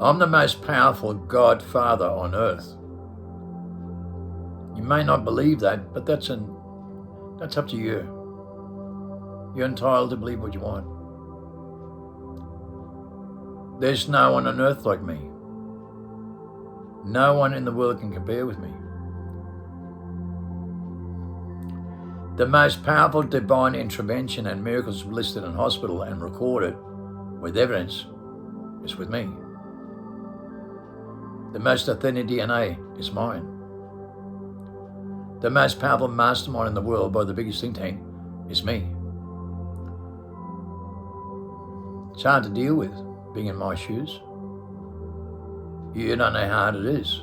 I'm the most powerful Godfather on earth. You may not believe that, but that's up to you. You're entitled to believe what you want. There's no one on earth like me. No one in the world can compare with me. The most powerful divine intervention and miracles listed in hospital and recorded with evidence is with me. The most authentic DNA is mine. The most powerful mastermind in the world by the biggest think tank is me. It's hard to deal with being in my shoes. You don't know how hard it is.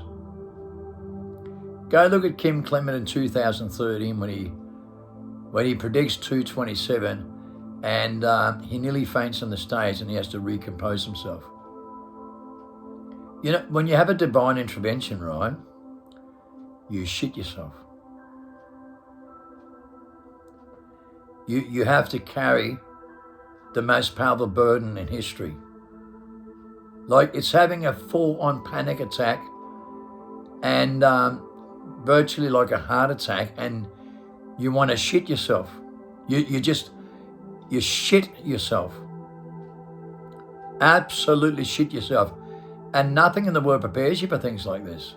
Go look at Kim Clement in 2013 when he predicts 227 and he nearly faints on the stage and he has to recompose himself. You know, when you have a divine intervention, right, you shit yourself. You have to carry the most powerful burden in history. Like it's having a full-on panic attack and virtually like a heart attack, and you want to shit yourself. You shit yourself. Absolutely shit yourself. And nothing in the world prepares you for things like this.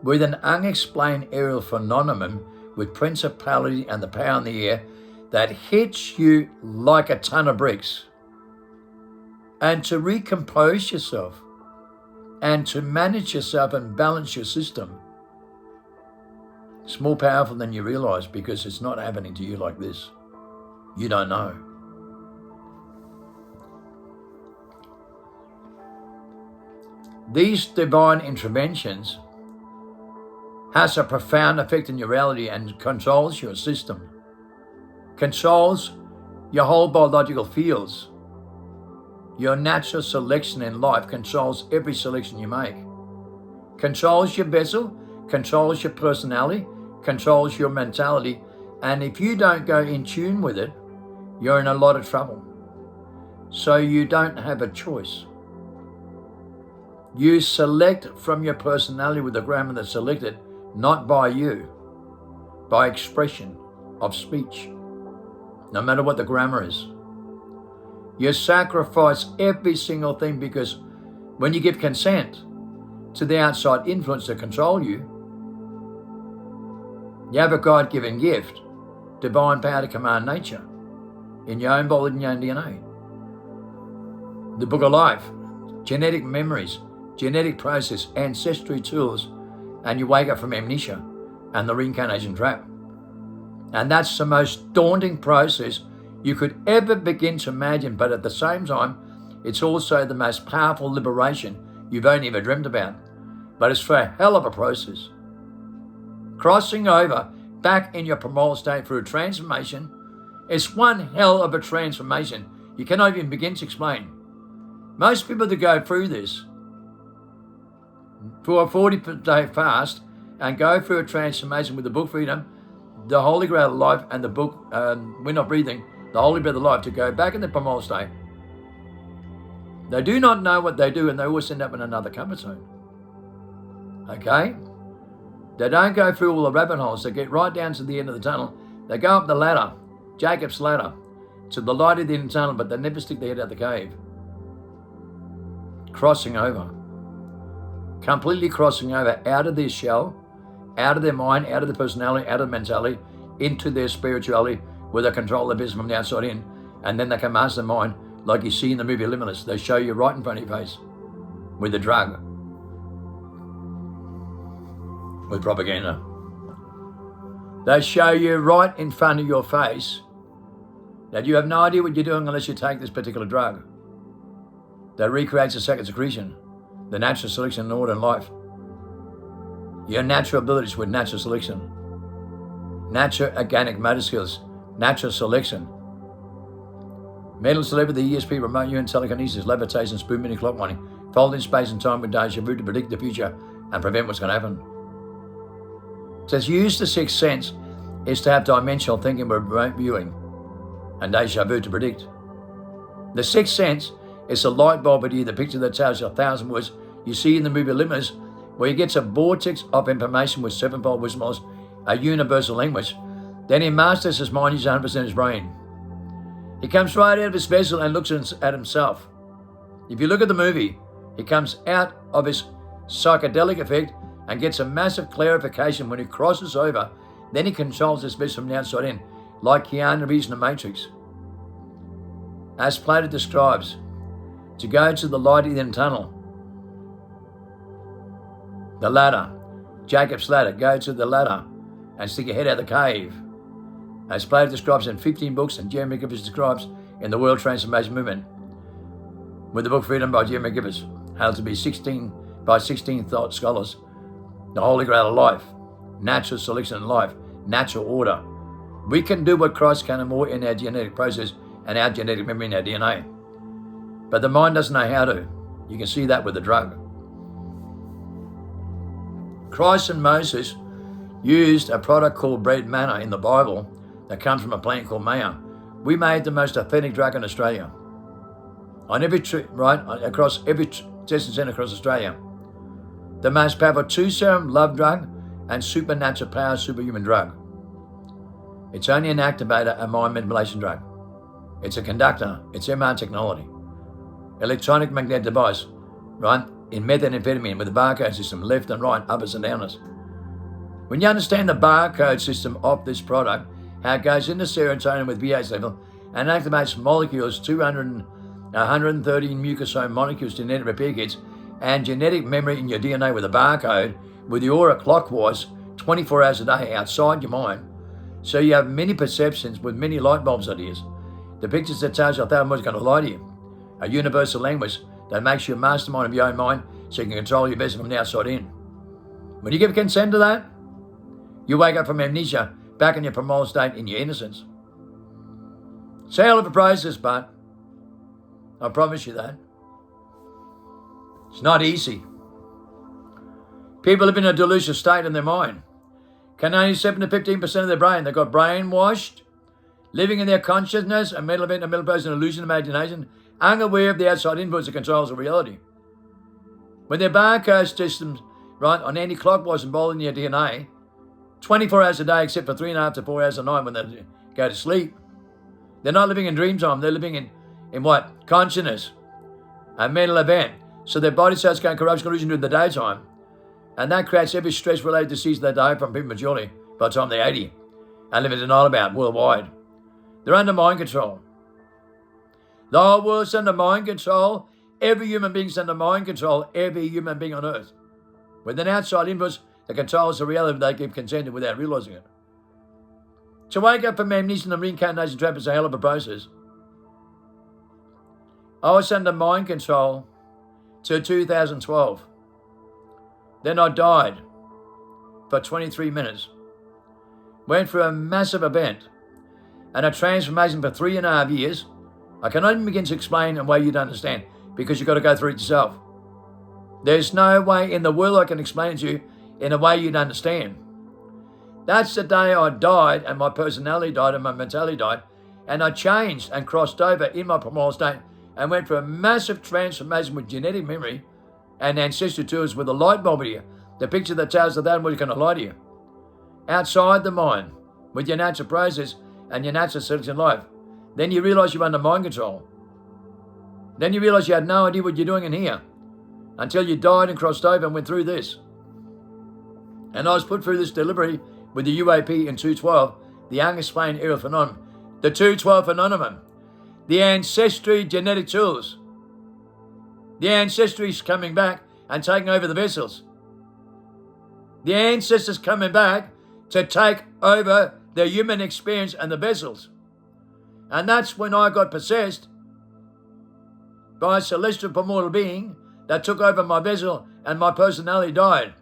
With an unexplained aerial phenomenon with principality and the power in the air that hits you like a ton of bricks. And to recompose yourself and to manage yourself and balance your system, it's more powerful than you realize because it's not happening to you like this. You don't know. These divine interventions has a profound effect in your reality and controls your system, controls your whole biological fields. Your natural selection in life controls every selection you make, controls your vessel, controls your personality, controls your mentality, and if you don't go in tune with it, you're in a lot of trouble. So you don't have a choice. You select from your personality with the grammar that's selected, not by you, by expression of speech, no matter what the grammar is. You sacrifice every single thing because when you give consent to the outside influence to control you, you have a God-given gift, divine power to command nature in your own body and your own DNA. The book of life, genetic memories, genetic process, ancestry tools, and you wake up from amnesia and the reincarnation trap. And that's the most daunting process you could ever begin to imagine, but at the same time, it's also the most powerful liberation you've only ever dreamt about. But it's for a hell of a process. Crossing over back in your primal state through a transformation, it's one hell of a transformation you cannot even begin to explain. Most people that go through this, for a 40-day fast, and go through a transformation with the book Freedom, the Holy Grail of Life, and the book We're Not Breathing, the Holy Breath of Life, to go back in the primal state. They do not know what they do, and they always end up in another comfort zone. Okay? They don't go through all the rabbit holes. They get right down to the end of the tunnel. They go up the ladder, Jacob's ladder, to the light of the end tunnel, but they never stick their head out the cave. Crossing over. Completely crossing over out of their shell, out of their mind, out of their personality, out of their mentality, into their spirituality, where they control their business from the outside in, and then they can master their mind, like you see in the movie Limitless. They show you right in front of your face with a drug, with propaganda. They show you right in front of your face that you have no idea what you're doing unless you take this particular drug. That recreates a second secretion, the natural selection in order in life. Your natural abilities with natural selection, natural organic motor skills, natural selection. Mental telepathy, ESP, remote viewing, telekinesis, levitation, spoon mini clock winding, folding space and time with deja vu to predict the future and prevent what's going to happen. It says use the sixth sense is to have dimensional thinking with remote viewing and deja vu to predict. The sixth sense is a light bulb idea, the picture that tells you 1,000 words you see in the movie Limits, where he gets a vortex of information with sevenfold wisdom knowledge, a universal language, then he masters his mind, he's 100% his brain. He comes right out of his vessel and looks at himself. If you look at the movie, he comes out of his psychedelic effect and gets a massive clarification when he crosses over. Then he controls his vessel from the outside in, like Keanu Reeves in The Matrix. As Plato describes, to go to the light in the tunnel, the ladder, Jacob's ladder, go to the ladder and stick your head out of the cave. As Plato describes in 15 books and Jeremy Gibbs describes in the World Transformation Movement, with the book Freedom by Jeremy Gibbs, held to be 16 thought scholars, the holy grail of life, natural selection in life, natural order. We can do what Christ can and more in our genetic process and our genetic memory in our DNA. But the mind doesn't know how to. You can see that with the drug. Christ and Moses used a product called bread manna in the Bible that comes from a plant called maya. We made the most authentic drug in Australia. On every tree, right, across every testing centre across Australia. The most powerful 2-serum love drug and supernatural power superhuman drug. It's only an activator, a mind manipulation drug. It's a conductor, it's MR technology. Electronic magnetic device, right, in methamphetamine with a barcode system, left and right, uppers and downers. When you understand the barcode system of this product, how it goes into serotonin with pH level and activates molecules, 130 mucosome molecules, genetic repair kits, and genetic memory in your DNA with a barcode, with the aura clockwise, 24 hours a day outside your mind. So you have many perceptions with many light bulbs ideas. The pictures that tells you 1,000 words are going to lie to you. A universal language that makes you a mastermind of your own mind so you can control your vessel from the outside in. When you give consent to that, you wake up from amnesia, back in your primal state, in your innocence. It's a hell of a process, but I promise you that. It's not easy. People live in a delusional state in their mind. Can only 7 to 15% of their brain. They've got brainwashed, living in their consciousness, a mental event, a mental person, illusion, imagination, unaware of the outside influence that controls the reality. When their barcode systems, right, on anti-clockwise involved in your DNA, 24 hours a day, except for 3.5 to 4 hours a night when they go to sleep, they're not living in dream time. They're living in what? Consciousness, a mental event. So their body starts going corruption, illusion during the daytime. And that creates every stress-related disease they die from prematurely by the time they're 80 and live in denial about worldwide. They're under mind control. The whole world's under mind control. Every human being's under mind control. Every human being on earth. With an outside influence that controls the reality they keep consented without realising it. To wake up from amnesia and reincarnation trap is a hell of a process. I was under mind control till 2012. Then I died for 23 minutes. Went through a massive event and a transformation for 3.5 years. I cannot even begin to explain in a way you'd understand because you've got to go through it yourself. There's no way in the world I can explain it to you in a way you'd understand. That's the day I died and my personality died and my mentality died, and I changed and crossed over in my primal state and went for a massive transformation with genetic memory and ancestral tours with a light bulb here, the picture that tells that was going to lie to you. Outside the mind, with your natural process and your natural selection life, then you realise you're under mind control. Then you realise you had no idea what you're doing in here until you died and crossed over and went through this. And I was put through this delivery with the UAP in 212, the unexplained aerial phenomenon, the 212 phenomenon, the ancestry genetic tools. The ancestry's coming back and taking over the vessels. The ancestors coming back to take over the human experience and the vessels. And that's when I got possessed by a celestial primordial being that took over my vessel and my personality died.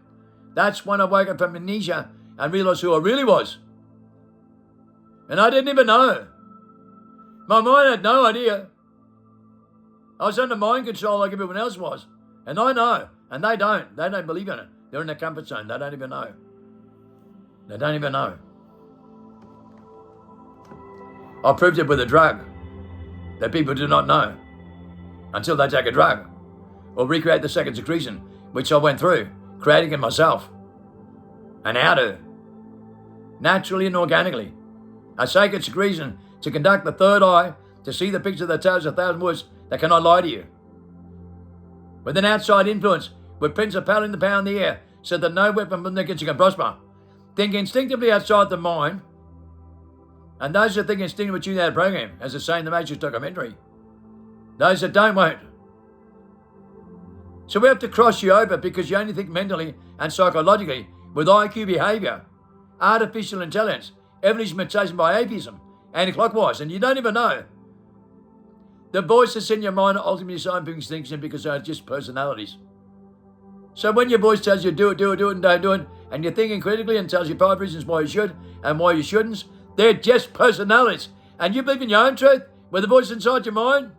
That's when I woke up from amnesia and realised who I really was. And I didn't even know. My mind had no idea. I was under mind control like everyone else was. And I know. And they don't. They don't believe in it. They're in their comfort zone. They don't even know. They don't even know. I proved it with a drug that people do not know until they take a drug or recreate the second secretion which I went through, creating it myself. And how to? Naturally and organically. A sacred secretion to conduct the third eye, to see the picture that tells 1,000 words that cannot lie to you. With an outside influence, with principality in the power in the air, so that no weapon from against you can prosper. Think instinctively outside the mind, and those that think instinctively will tune out of program, as they say in the Matrix documentary. Those that don't won't. So we have to cross you over because you only think mentally and psychologically with IQ behavior, artificial intelligence, evolution mutation by atheism, anti-clockwise, and you don't even know. The voices in your mind are ultimately scientific extinction because they're just personalities. So when your voice tells you do it, and don't do it, and you're thinking critically and tells you 5 reasons why you should and why you shouldn't, they're just personalities. And you believe in your own truth with a voice inside your mind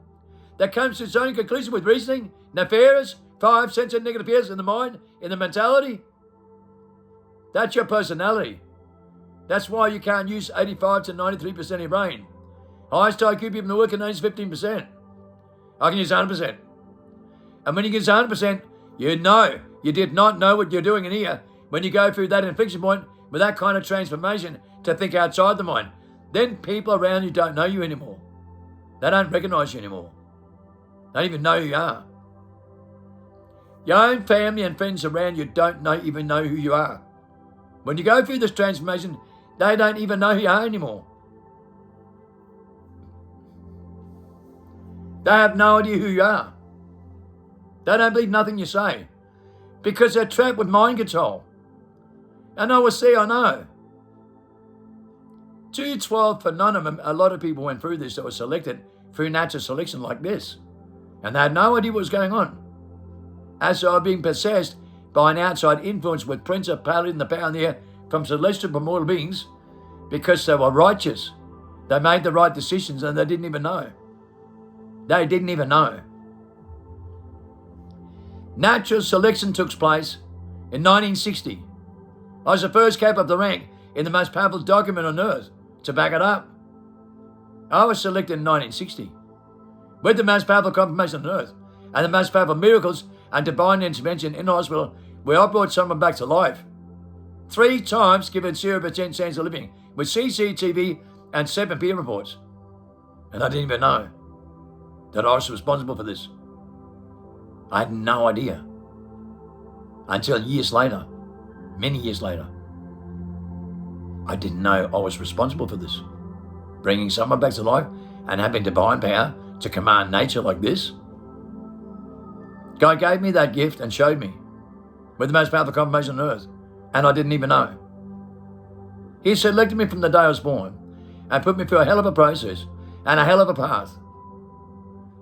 that comes to its own conclusion with reasoning, nefarious, 5 sensitive negative fears in the mind, in the mentality. That's your personality. That's why you can't use 85 to 93% of your brain. Highest IQ people in the world can use 15%. I can use 100%. And when you use 100%, you know you did not know what you're doing in here when you go through that inflection point with that kind of transformation to think outside the mind. Then people around you don't know you anymore. They don't recognize you anymore. They don't even know who you are. Your own family and friends around you don't even know who you are. When you go through this transformation, they don't even know who you are anymore. They have no idea who you are. They don't believe nothing you say because they're trapped with mind control. And I will say, I know. 212 phenomenon, a lot of people went through this that were selected through natural selection like this. And they had no idea what was going on. As they were being possessed by an outside influence with principality in the power in the air from celestial primordial beings because they were righteous. They made the right decisions and they didn't even know. They didn't even know. Natural selection took place in 1960. I was the first cap of the rank in the most powerful document on earth to back it up. I was selected in 1960 with the most powerful confirmation on earth and the most powerful miracles and divine intervention in the hospital where I brought someone back to life. 3 times given 0% chance of living with CCTV and 7 peer reports. And I didn't even know that I was responsible for this. I had no idea until years later, many years later. I didn't know I was responsible for this. Bringing someone back to life and having divine power to command nature like this. God gave me that gift and showed me with the most powerful confirmation on earth, and I didn't even know. He selected me from the day I was born and put me through a hell of a process and a hell of a path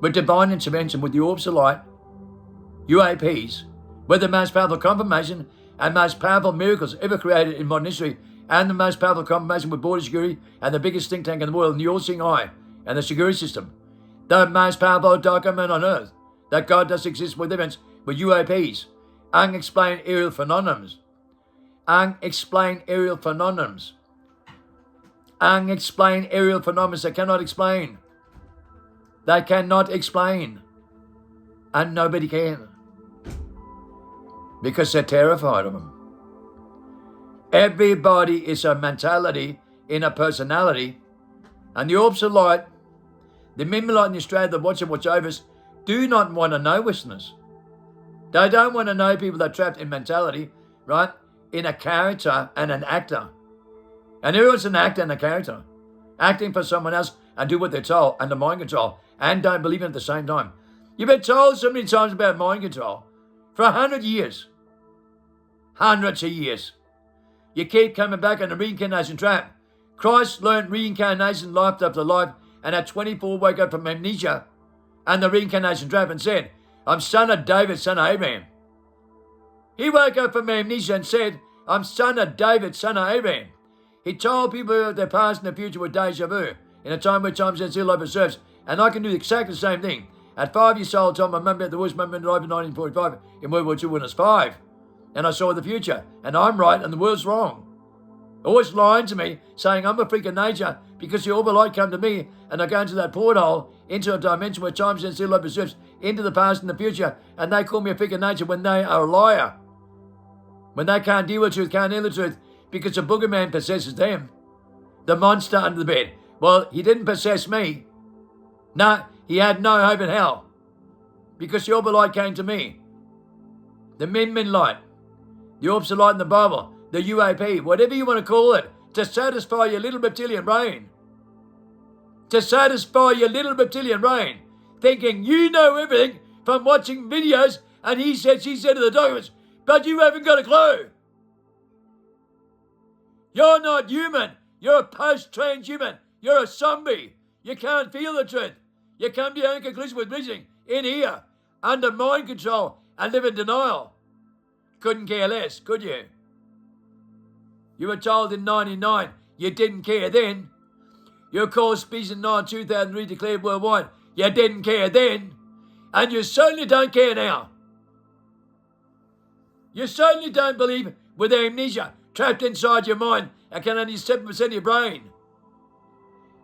with divine intervention with the orbs of light, UAPs, with the most powerful confirmation and most powerful miracles ever created in modern history, and the most powerful confirmation with border security and the biggest think tank in the world, the all-seeing eye and the security system. The most powerful document on earth that God does exist with evidence with UAPs, unexplained aerial phenomena, unexplained aerial phenomena, unexplained aerial phenomena they cannot explain. They cannot explain, and nobody can, because they're terrified of them. Everybody is a mentality in a personality, and the orbs of light, the memory light in Australia that watch over us, do not want to know Westerners. They don't want to know people that are trapped in mentality, right? In a character and an actor. And everyone's an actor and a character. Acting for someone else and do what they're told under mind control and don't believe it at the same time. You've been told so many times about mind control for 100 years. Hundreds of years. You keep coming back in the reincarnation trap. Christ learned reincarnation life after life, and at 24 woke up from amnesia and the reincarnation trap and said, I'm son of David, son of Abraham. He woke up from amnesia and said, I'm son of David, son of Abraham. He told people that their past and their future were deja vu, in a time where time stands still over surfs, and I can do exactly the same thing. At 5 years old, I told my mum about the worst moment in life in 1945 in World War II when I was 5. And I saw the future, and I'm right and the world's wrong. Always lying to me, saying I'm a freak of nature because the orbital light come to me and I go into that porthole, into a dimension where time and still persists, into the past and the future, and they call me a freak of nature when they are a liar. When they can't deal with truth, can't hear the truth, because the boogeyman possesses them. The monster under the bed. Well, he didn't possess me. No, he had no hope in hell. Because the orbital light came to me. The Min light. The orbs of light in the Bible. The UAP. Whatever you want to call it. To satisfy your little reptilian brain. To satisfy your little reptilian brain. Thinking you know everything from watching videos and he said, she said to the documents. But you haven't got a clue. You're not human. You're a post-transhuman. You're a zombie. You can't feel the truth. You come to your own conclusion with reasoning in here, under mind control, and live in denial. Couldn't care less, could you? You were told in 99 you didn't care then. Your core species in 2003 declared worldwide you didn't care then. And you certainly don't care now. You certainly don't believe with amnesia trapped inside your mind and can only 7% of your brain.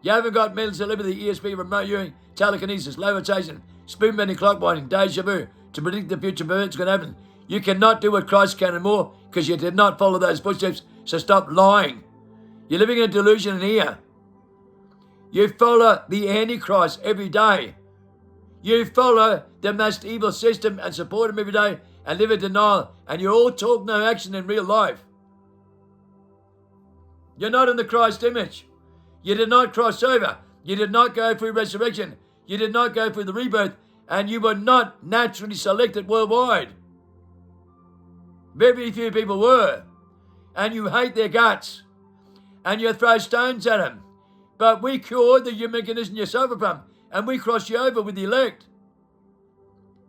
You haven't got mental telepathy, ESP, remote viewing, telekinesis, levitation, spoon bending, clock winding, deja vu to predict the future events going to happen. You cannot do what Christ can anymore because you did not follow those footsteps, so stop lying. You're living in a delusion in here. You follow the Antichrist every day. You follow the most evil system and support him every day and live in denial, and you all talk no action in real life. You're not in the Christ image. You did not cross over. You did not go through resurrection. You did not go through the rebirth, and you were not naturally selected worldwide. Very few people were, and you hate their guts, and you throw stones at them. But we cured the human condition you suffer from, and we cross you over with the elect.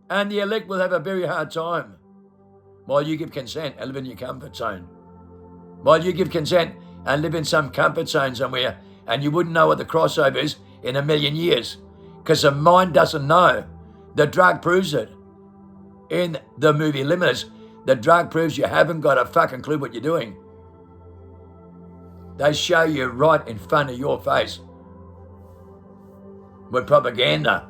And the elect will have a very hard time while you give consent and live in your comfort zone. While you give consent and live in some comfort zone somewhere, and you wouldn't know what the crossover is in a million years, because the mind doesn't know. The drug proves it. In the movie Limitless, the drug proves you haven't got a fucking clue what you're doing. They show you right in front of your face with propaganda.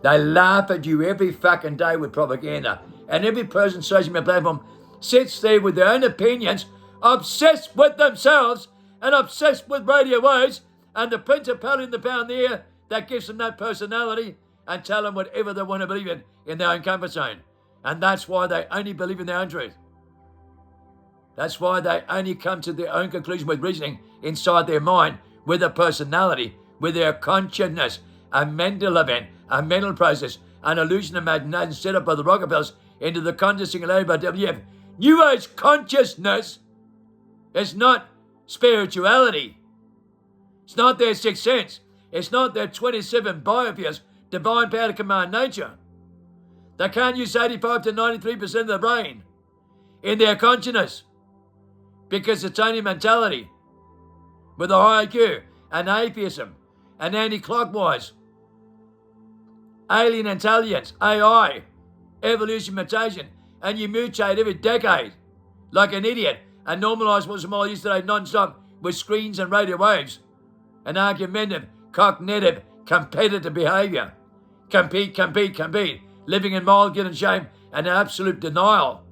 They laugh at you every fucking day with propaganda. And every person social media platform sits there with their own opinions, obsessed with themselves and obsessed with radio waves and the principality and the power in the air that gives them that personality and tell them whatever they want to believe in their own comfort zone. And that's why they only believe in their own truth. That's why they only come to their own conclusion with reasoning inside their mind, with a personality, with their consciousness, a mental event, a mental process, an illusion imagination set up by the Rockefellers into the conscious singularity by WF. New Age consciousness is not spirituality. It's not their sixth sense. It's not their 27 biospheres, divine power to command nature. They can't use 85 to 93% of the brain in their consciousness because it's only mentality with a high IQ and atheism and anti-clockwise, alien intelligence, AI, evolution, mutation, and you mutate every decade like an idiot and normalise what's more used today non-stop with screens and radio waves and argumentative, cognitive, competitive behaviour. Compete, living in mild guilt and shame and absolute denial.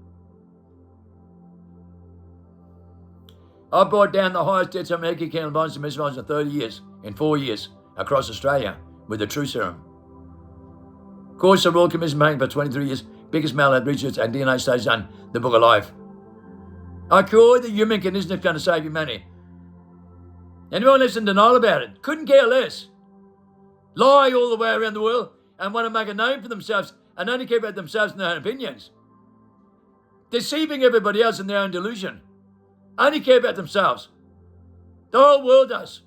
I brought down the highest deaths of American cancer bonds and missiles in 30 years, in 4 years, across Australia with the True Serum. Of course, the Royal Commission paying for 23 years, biggest mail-out research and DNA studies done, the Book of Life. I cure the human condition that's going to save humanity. Anyone lives in denial about it? Couldn't care less. Lie all the way around the world and want to make a name for themselves and only care about themselves and their own opinions. Deceiving everybody else in their own delusion. Only care about themselves. The whole world does.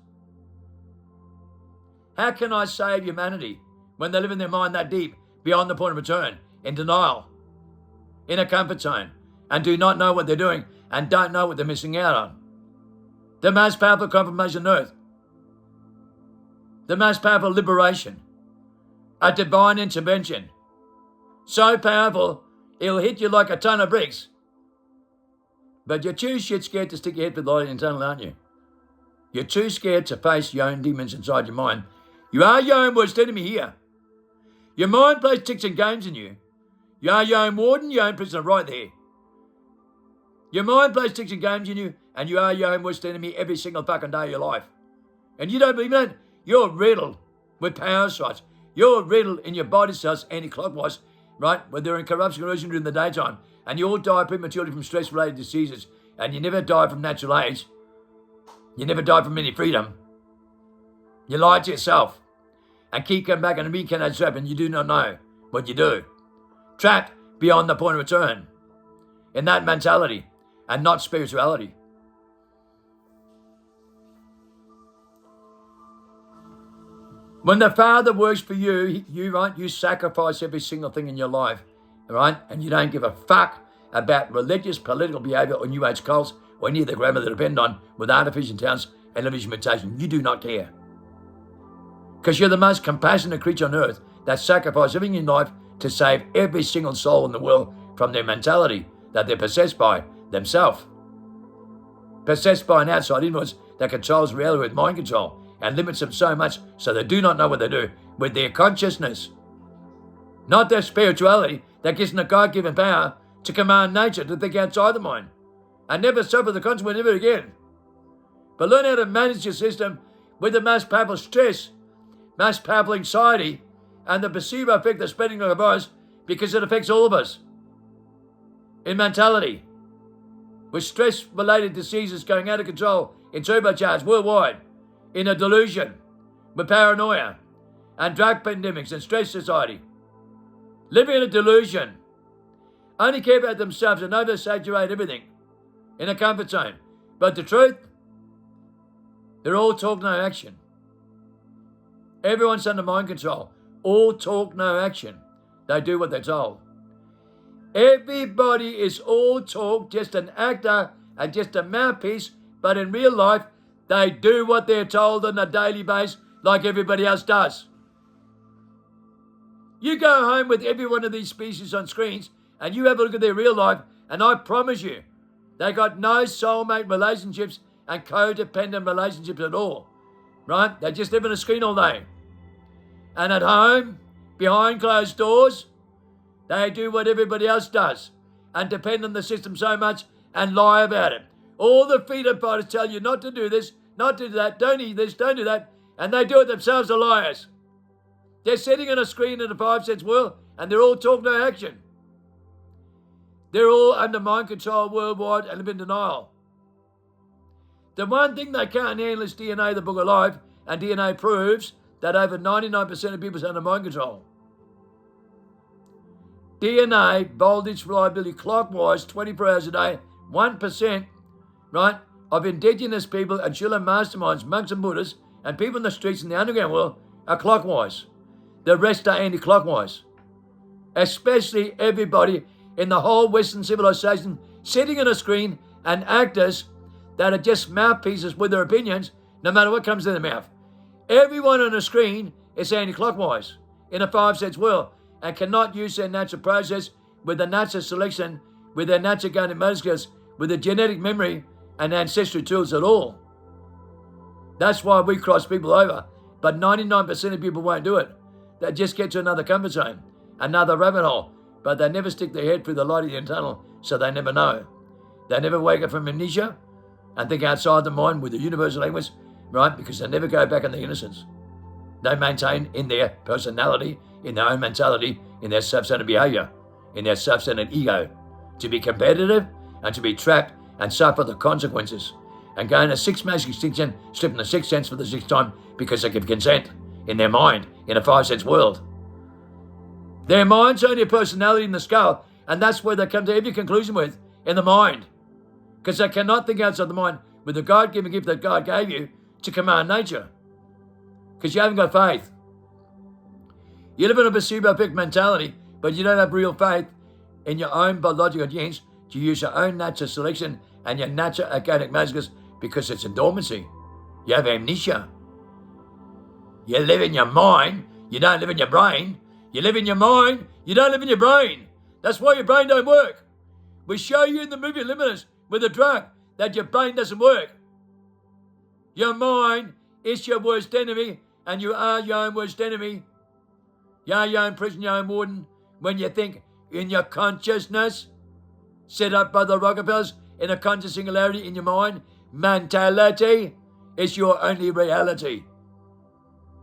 How can I save humanity when they live in their mind that deep, beyond the point of return, in denial, in a comfort zone, and do not know what they're doing and don't know what they're missing out on? The most powerful confirmation on earth. The most powerful liberation. A divine intervention. So powerful, it'll hit you like a ton of bricks. But you're too shit scared to stick your head through the light of the tunnel, aren't you? You're too scared to face your own demons inside your mind. You are your own worst enemy here. Your mind plays tricks and games in you. You are your own warden, your own prisoner right there. Your mind plays tricks and games in you, and you are your own worst enemy every single fucking day of your life. And you don't believe that? You're riddled with power sites. You're riddled in your body cells anti-clockwise, right? When they're in corruption corrosion during the daytime. And you all die prematurely from stress-related diseases. And you never die from natural age. You never die from any freedom. You lie to yourself. And keep coming back and reincarnate trap, and you do not know what you do. Trapped beyond the point of return. In that mentality. And not spirituality. When the Father works for you, you sacrifice every single thing in your life, right? And you don't give a fuck about religious, political behavior or New Age cults or any of the grammar they depend on with artificial talents and illusion meditation. You do not care. Because you're the most compassionate creature on earth that sacrifices everything in life to save every single soul in the world from their mentality that they're possessed by themselves. Possessed by an outside influence that controls reality with mind control and limits them so much so they do not know what they do with their consciousness. Not their spirituality that gives them a God-given power to command nature to think outside the mind and never suffer the consequence of it again. But learn how to manage your system with the most powerful stress, most powerful anxiety, and the placebo effect that's spreading like a virus because it affects all of us. In mentality, with stress-related diseases going out of control in turbocharge worldwide, in a delusion, with paranoia, and drug pandemics and stress society. Living in a delusion. Only care about themselves and oversaturate everything in a comfort zone. But the truth, they're all talk, no action. Everyone's under mind control. All talk, no action. They do what they're told. Everybody is all talk, just an actor and just a mouthpiece, but in real life, they do what they're told on a daily basis like everybody else does. You go home with every one of these species on screens and you have a look at their real life, and I promise you, they got no soulmate relationships and codependent relationships at all, right? They just live on a screen all day. And at home, behind closed doors, they do what everybody else does and depend on the system so much and lie about it. All the freedom fighters tell you not to do this, not to do that, don't eat this, don't do that, and they do it themselves, are liars. They're sitting on a screen in a 5 sense world and they're all talk, no action. They're all under mind control worldwide and live in denial. The one thing they can't handle is DNA, the book of life, and DNA proves that over 99% of people are under mind control. DNA, voltage, reliability, clockwise, 24 hours a day, 1%, right, of indigenous people and Shula masterminds, monks and Buddhists, and people in the streets in the underground world are clockwise. The rest are anti-clockwise. Especially everybody in the whole Western civilization sitting on a screen and actors that are just mouthpieces with their opinions, no matter what comes in their mouth. Everyone on a screen is anti-clockwise in a 5 sense world and cannot use their natural process with their natural selection, with their natural guided motor skills, with their genetic memory and ancestry tools at all. That's why we cross people over. But 99% of people won't do it. They just get to another comfort zone, another rabbit hole, but they never stick their head through the light of the tunnel, so they never know. They never wake up from amnesia and think outside the mind with the universal language, right? Because they never go back in their innocence. They maintain in their personality, in their own mentality, in their self-centered behavior, in their self-centered ego, to be competitive and to be trapped and suffer the consequences and go into 6 mass extinction, slipping the 6th sense for the 6th time because they give consent in their mind, in a 5 sense world. Their mind's only a personality in the skull, and that's where they come to every conclusion with, in the mind. Because they cannot think outside the mind with the God-given gift that God gave you to command nature. Because you haven't got faith. You live in a placebo effect mentality, but you don't have real faith in your own biological genes to use your own natural selection and your natural organic magicals because it's in dormancy. You have amnesia. You live in your mind, you don't live in your brain. You live in your mind, you don't live in your brain. That's why your brain don't work. We show you in the movie Limiters with a drug that your brain doesn't work. Your mind is your worst enemy, and you are your own worst enemy. You are your own prison, your own warden. When you think in your consciousness, set up by the Rockefellers in a conscious singularity in your mind, mentality is your only reality.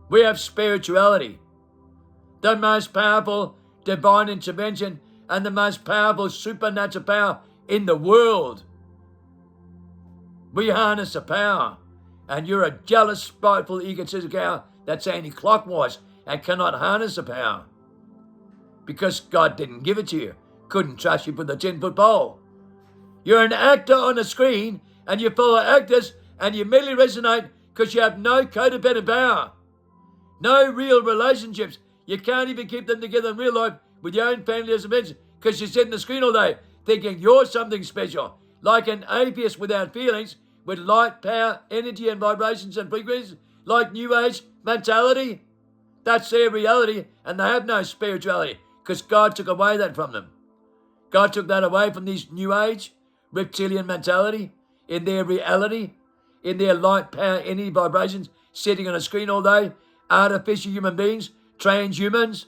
We have spirituality, the most powerful divine intervention and the most powerful supernatural power in the world. We harness the power, and you're a jealous, spiteful, egotistical cow that's anti-clockwise and cannot harness the power because God didn't give it to you. Couldn't trust you with a 10-foot pole. You're an actor on a screen, and you follow actors, and you immediately resonate because you have no codependent power, no real relationships. You can't even keep them together in real life with your own family as a mention because you sit in the screen all day thinking you're something special, like an atheist without feelings, with light, power, energy, and vibrations and frequencies, like New Age mentality. That's their reality, and they have no spirituality because God took away that from them. God took that away from these New Age reptilian mentality in their reality, in their light, power, energy, vibrations, sitting on a screen all day, artificial human beings, transhumans,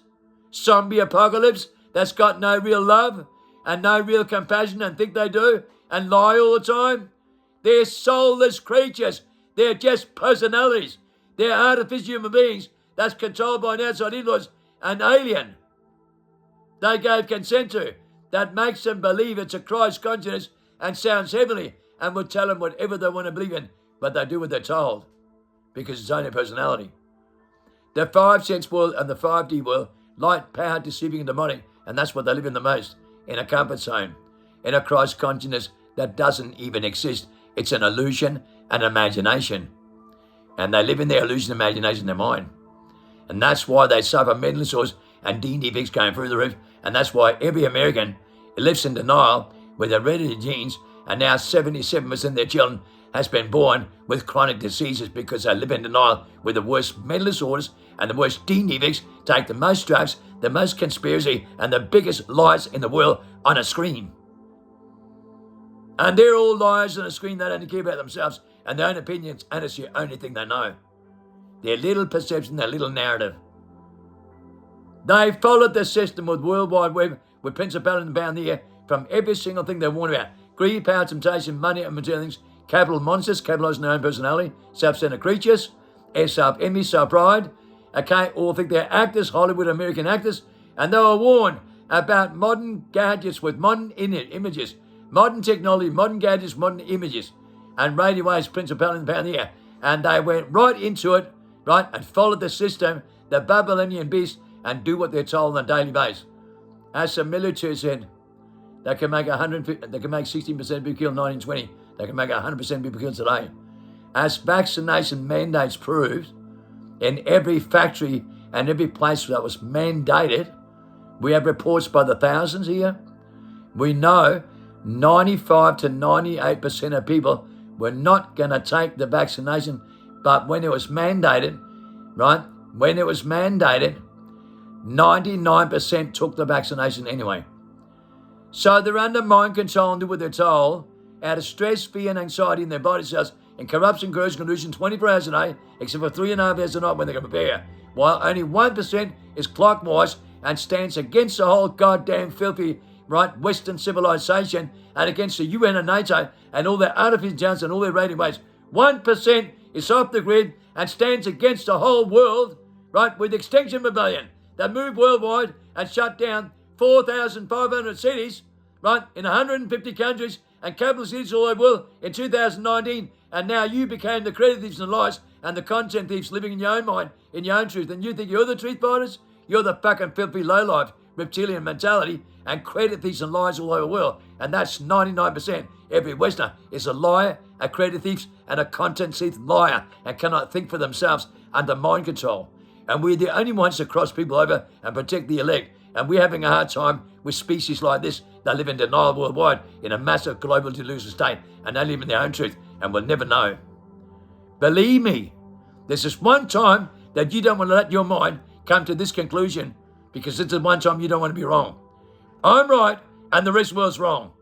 zombie apocalypse that's got no real love and no real compassion and think they do and lie all the time. They're soulless creatures. They're just personalities. They're artificial human beings that's controlled by an outside influence, an alien they gave consent to, that makes them believe it's a Christ consciousness and sounds heavenly and will tell them whatever they want to believe in, but they do what they're told because it's only a personality. The 5 sense world and the 5D world, light, power, deceiving, and demonic, and that's what they live in the most, in a comfort zone, in a Christ consciousness that doesn't even exist. It's an illusion and imagination. And they live in their illusion and imagination in their mind. And that's why they suffer mental disorders and defects going through the roof. And that's why every American lives in denial with hereditary genes, and now 77% of their children has been born with chronic diseases because they live in denial with the worst mental disorders and the worst gene defects, take the most drugs, the most conspiracy, and the biggest lies in the world on a screen. And they're all liars on a screen. They don't care about themselves and their own opinions, and it's the only thing they know. Their little perception, their little narrative. They followed the system with World Wide Web, with principality and power in the air, from every single thing they warned about. Greed, power, temptation, money, and material things. Capital monsters, capitalizing their own personality. Self-centered creatures. Self-envy, self-pride. Okay, all think they're actors, Hollywood, American actors. And they were warned about modern gadgets with modern images. Modern technology, modern gadgets, modern images. And radio waves, principality and power in the air. And they went right into it, right, and followed the system, the Babylonian beast, and do what they're told on a daily basis. As the military said, they can make 16% people killed in 1920. They can make 100% people killed today. As vaccination mandates proved, in every factory and every place that was mandated, we have reports by the thousands here. We know 95 to 98% of people were not going to take the vaccination, but when it was mandated, right, 99% took the vaccination anyway. So they're under mind control and do what they're told, out of stress, fear, and anxiety in their body cells, and corruption, corrosion, collusion 24 hours a day, except for 3.5 hours a night when they can prepare, while only 1% is clockwise and stands against the whole goddamn filthy, right, Western civilization and against the UN and NATO and all their artificial junk and all their rating waves. 1% is off the grid and stands against the whole world, right, with Extinction Rebellion that moved worldwide and shut down 4,500 cities, right, in 150 countries and capital cities all over the world in 2019. And now you became the credit thieves and lies and the content thieves living in your own mind, in your own truth. And you think you're the truth fighters? You're the fucking filthy lowlife reptilian mentality and credit thieves and lies all over the world. And that's 99%. Every Westerner is a liar, a credit thief, and a content thief liar and cannot think for themselves under mind control. And we're the only ones that cross people over and protect the elect. And we're having a hard time with species like this that live in denial worldwide in a massive global delusional state, and they live in their own truth and will never know. Believe me, there's this one time that you don't want to let your mind come to this conclusion, because it's the one time you don't want to be wrong. I'm right and the rest of the world's wrong.